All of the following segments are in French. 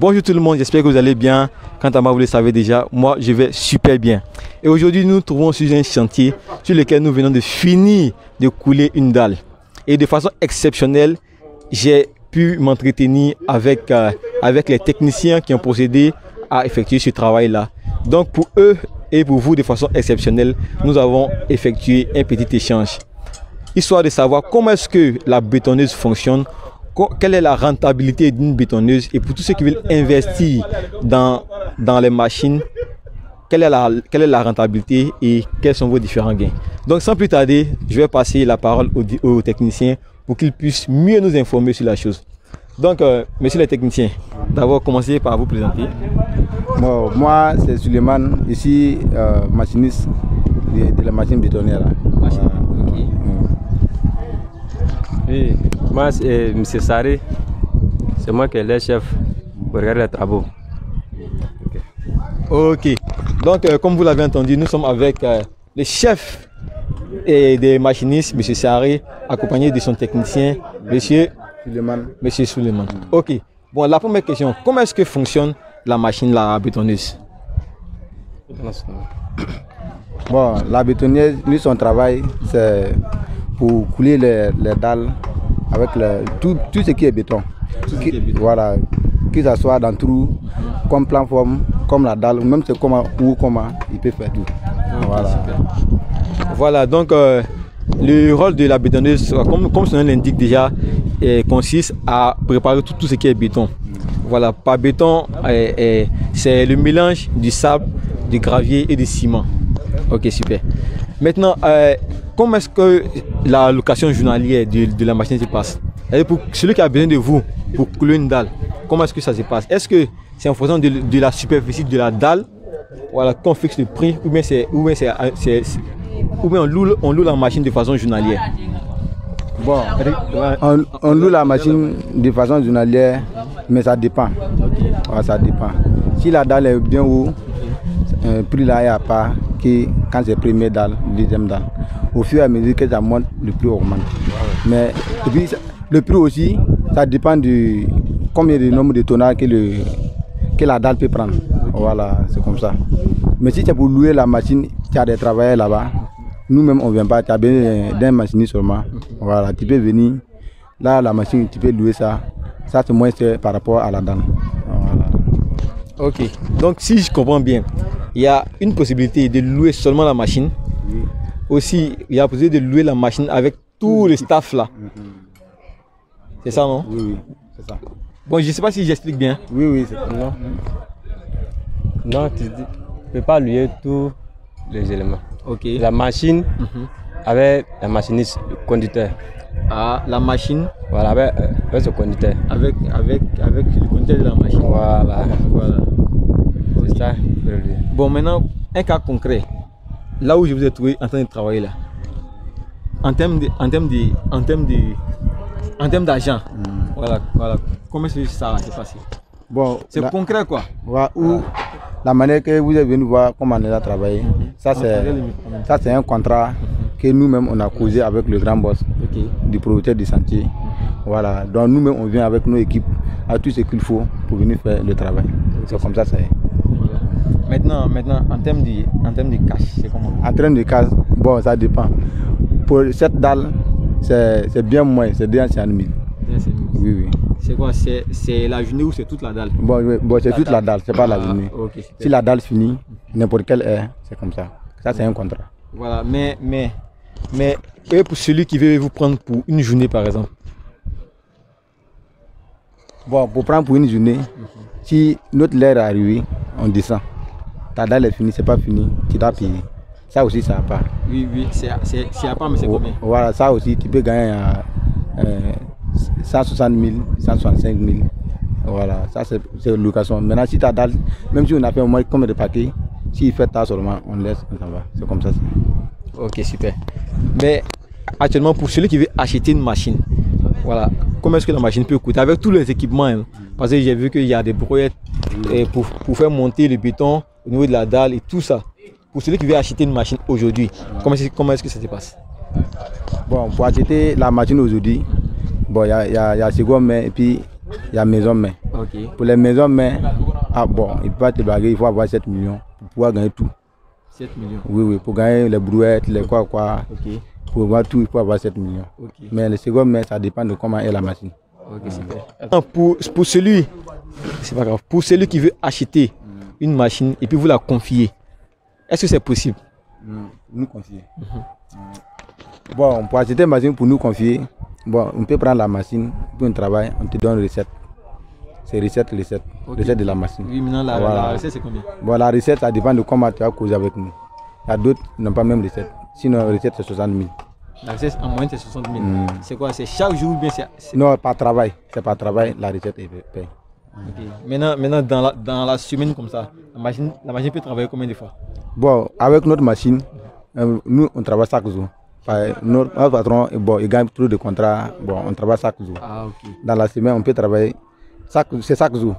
Bonjour tout le monde, j'espère que vous allez bien. Quant à moi, vous le savez déjà, moi je vais super bien. Et aujourd'hui, nous nous trouvons sur un chantier sur lequel nous venons de finir de couler une dalle. Et de façon exceptionnelle, j'ai pu m'entretenir avec les techniciens qui ont procédé à effectuer ce travail-là. Donc pour eux et pour vous, de façon exceptionnelle, nous avons effectué un petit échange. Histoire de savoir comment est-ce que la bétonneuse fonctionne, quelle est la rentabilité d'une bétonneuse, et pour tous ceux qui veulent investir dans les machines, quelle est la rentabilité et quels sont vos différents gains. Donc sans plus tarder, je vais passer la parole aux techniciens pour qu'ils puissent mieux nous informer sur la chose. Donc messieurs les techniciens, d'abord commencez par vous présenter. Bon, moi c'est Suleiman, ici machiniste de la machine bétonnière. Oui, moi c'est M. Saré, c'est moi qui est le chef pour regarder les travaux. Ok, donc comme vous l'avez entendu, nous sommes avec le chef des machinistes, M. Saré, accompagné de son technicien, M. Suleiman. Ok, bon, la première question, comment est-ce que fonctionne la machine, la bétonneuse? Bon, la bétonneuse, lui, son travail, c'est pour couler les dalles avec tout ce qui est béton. Voilà, que ce soit dans trou, comme plan forme, comme la dalle, même c'est comment il peut faire tout. Voilà. Voilà, donc le rôle de la bétonneuse, comme son nom l'indique déjà, consiste à préparer tout ce qui est béton. Voilà, par béton, c'est le mélange du sable, du gravier et du ciment. Ok, super. Maintenant, comment est-ce que la location journalière de la machine se passe? Et pour celui qui a besoin de vous pour couler une dalle, comment est-ce que ça se passe? Est-ce que c'est en fonction de la superficie de la dalle, voilà, qu'on fixe le prix, ou bien on loue la machine de façon journalière? Bon, on loue la machine de façon journalière, mais ça dépend. Ouais, ça dépend. Si la dalle est bien haut, prix là est à part que quand c'est première dalle, deuxième dalle. Au fur et à mesure que ça monte, le prix augmente. Mais et puis, le prix aussi, ça dépend de combien de nombre de tonnages que la dalle peut prendre. Voilà, c'est comme ça. Mais si c'est pour louer la machine, tu as des travailleurs là-bas. Nous-mêmes, on ne vient pas, tu as besoin d'un machiniste seulement. Voilà, tu peux venir. Là, la machine, tu peux louer ça. Ça, c'est moins cher par rapport à la dalle. Voilà. Ok, donc si je comprends bien, il y a une possibilité de louer seulement la machine. Oui. Aussi, il y a la possibilité de louer la machine avec tout le staff là. C'est ça, non? Oui, c'est ça. Bon, je ne sais pas si j'explique bien. Oui, c'est ça. Non, tu ne peux pas louer tous les éléments. Ok. La machine avec la machiniste, le conducteur. Ah, la machine. Voilà, avec ce conducteur. Avec le conducteur de la machine. Voilà. C'est ça. Bon, maintenant, un cas concret. Là où je vous ai trouvé en train de travailler là. En termes d'argent. Voilà. Comment est-ce que ça s'est passé? Bon, c'est concret quoi. Voilà, la manière que vous êtes venu voir comment on a travaillé, ça c'est un contrat que nous-mêmes on a causé avec le grand boss du producteur du chantier. Voilà, donc nous-mêmes on vient avec nos équipes à tout ce qu'il faut pour venir faire le travail. C'est comme ça, ça est. Maintenant, en termes de cash, c'est comment? En termes de cash, bon, ça dépend. Pour cette dalle, c'est bien moins, c'est 250 000. Oui. C'est quoi? C'est la journée ou c'est toute la dalle? Bon, c'est toute la dalle, c'est pas la journée. Okay, si la dalle finit, n'importe quelle heure, c'est comme ça. Ça, c'est un contrat. Voilà, mais et pour celui qui veut vous prendre pour une journée par exemple? Bon, pour prendre pour une journée, si notre heure est arrivée, on descend. Ta dalle est finie, c'est pas fini, tu dois payer. Ça aussi, ça n'a pas. Oui, c'est à part, mais c'est combien? Voilà, ça aussi, tu peux gagner 160 000, 165 000. Voilà, ça c'est location. Maintenant, si ta dalle, même si on a fait au moins combien de paquets, s'il fait ça seulement, on laisse, on s'en va. C'est comme ça. Ok, super. Mais actuellement, pour celui qui veut acheter une machine, voilà, comment est-ce que la machine peut coûter avec tous les équipements, hein? Parce que j'ai vu qu'il y a des brouettes pour faire monter le béton au niveau de la dalle et tout ça. Pour celui qui veut acheter une machine aujourd'hui, comment est-ce que ça se passe? Bon, pour acheter la machine aujourd'hui, bon, il y a seconde main et puis il y a maison main. Ok. Pour les maisons, mais ah bon, il ne peut pas te blaguer, il faut avoir 7 millions pour pouvoir gagner tout. 7 millions. Oui, oui, pour gagner les brouettes, les quoi. Ok. Pour avoir tout, il faut avoir 7 millions. Ok. Mais le second main, ça dépend de comment est la machine. Ok, super. Pour celui, c'est pas grave, pour celui qui veut acheter une machine et puis vous la confier, est-ce que c'est possible? Nous confier. Bon, pour acheter une machine pour nous confier, bon, on peut prendre la machine, puis on travaille, on te donne une recette. C'est recette, Ok. recette de la machine. Oui, maintenant la Voilà. recette c'est combien? Bon, la recette, ça dépend de comment tu as causé avec nous. Il y a d'autres qui n'ont pas même recette. Sinon, la recette, c'est 60 000. La recette en moyenne c'est 60 000. C'est quoi? C'est chaque jour ou bien c'est... Non, pas travail. C'est pas travail, la recette est payée. Ok. Maintenant dans la semaine comme ça, la machine peut travailler combien de fois? Bon, avec notre machine, nous, on travaille chaque jour. Notre patron, bon, il gagne trop de contrats. Bon, on travaille chaque jour. Ah, ok. Dans la semaine, on peut travailler. C'est chaque jour.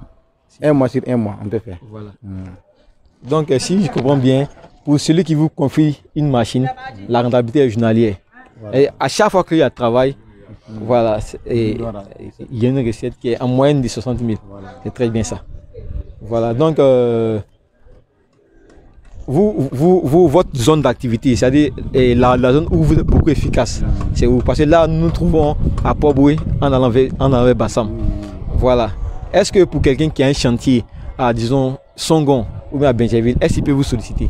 Un mois sur un mois, on peut faire. Voilà. Donc, si je comprends bien, pour celui qui vous confie une machine, la rentabilité est journalière. Voilà. Et à chaque fois qu'il y a travail, voilà, il y a une recette qui est en moyenne de 60 000. Voilà. C'est très bien ça. Voilà, donc, votre zone d'activité, c'est-à-dire la zone où vous êtes beaucoup efficace, c'est où? Parce que là, nous nous trouvons à Port-Boué, en allant vers Bassam. Voilà. Est-ce que pour quelqu'un qui a un chantier à, disons, Songon ou bien à Benjerville, est-ce qu'il peut vous solliciter?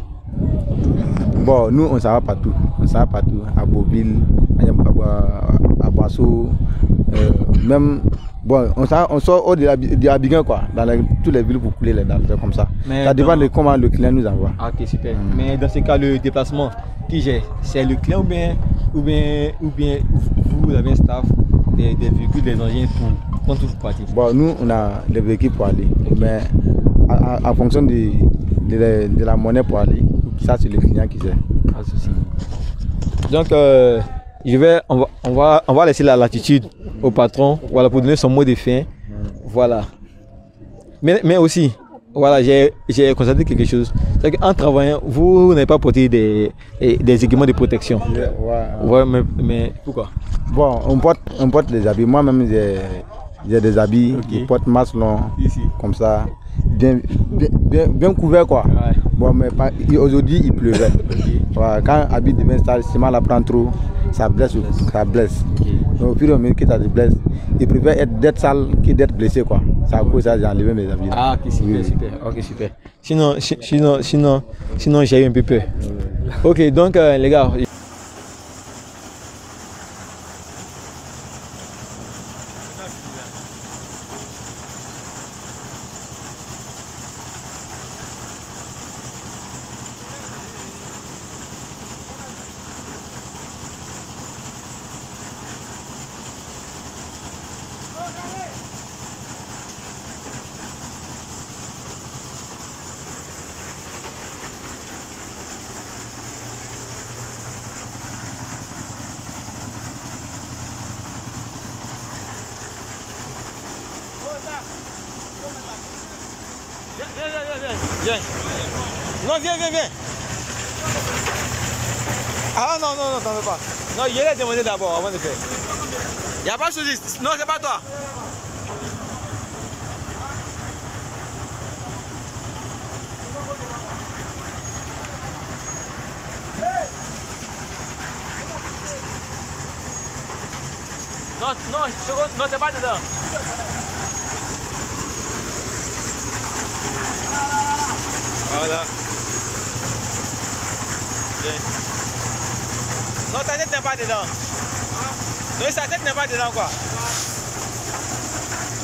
Bon, nous, on s'en va partout. On s'en va partout. À Beauville, à Boisseau, même. Bon, on sort au-delà d'Abidjan, quoi. Dans toutes les villes pour couler les dalles, comme ça. Mais ça dépend de comment le client nous envoie. Ah, ok, super. Mais dans ce cas, le déplacement, qui gère? C'est le client ou bien vous avez un staff, des véhicules, des engins pour quand vous partez? Bon, nous, on a des véhicules pour aller. Mais en fonction de la monnaie pour aller, ça, c'est le client qui gère. Pas de souci. Donc, on va laisser la latitude au patron, voilà, pour donner son mot de fin. Voilà. Mais aussi, voilà, j'ai constaté quelque chose. C'est qu'en travaillant, vous n'avez pas porté des équipements de protection. Ouais, mais pourquoi? Bon, on porte des habits. Moi-même, j'ai des habits. Okay. Je porte masque long, comme ça, bien couvert, quoi. Ouais. Bon, mais aujourd'hui, il pleuvait. Okay. Voilà, quand l'habit devient sale, si mal la prend trop, ça blesse. Okay. Donc, au fur et à mesure que ça te blesse, il préfère d'être sale que d'être blessé, quoi. C'est à cause de ça que j'ai enlevé mes habits. Ah, ok, super, oui. Super. Ok, super. Sinon j'ai eu un peu peur. Ok, donc les gars. Viens. Non, viens. Ah non, t'en veux pas. Non, il allait demander d'abord avant de faire. Il n'y a pas de soucis. Non, c'est pas toi. Non, c'est pas dedans. Voilà. Bien. Non, ta tête n'est pas dedans. Non, sa tête n'est pas dedans, quoi.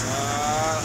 Voilà.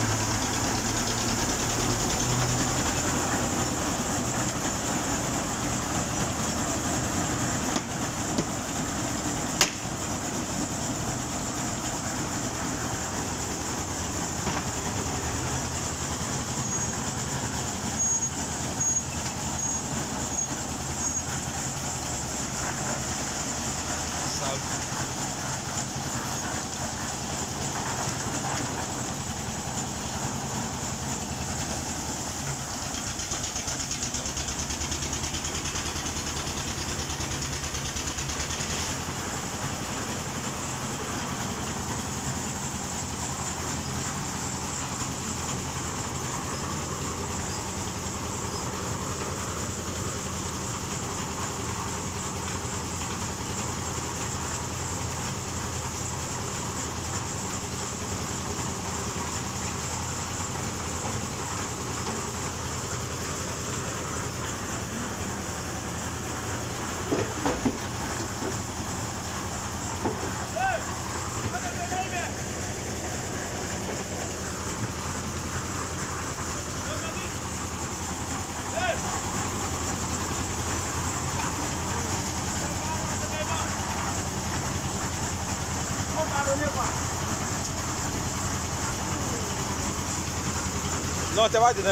Non, t'es pas dedans.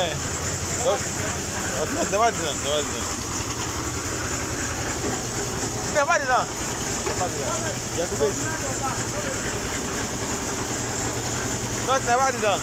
Non, t'es pas dedans. T'es pas dedans. Il y a coupé ici. Non, t'es pas dedans.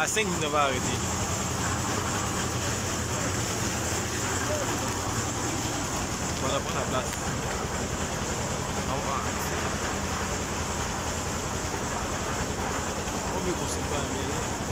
À 5 minutes, on va arrêter. On va prendre la place. Au revoir. On veut qu'on se voit, mais...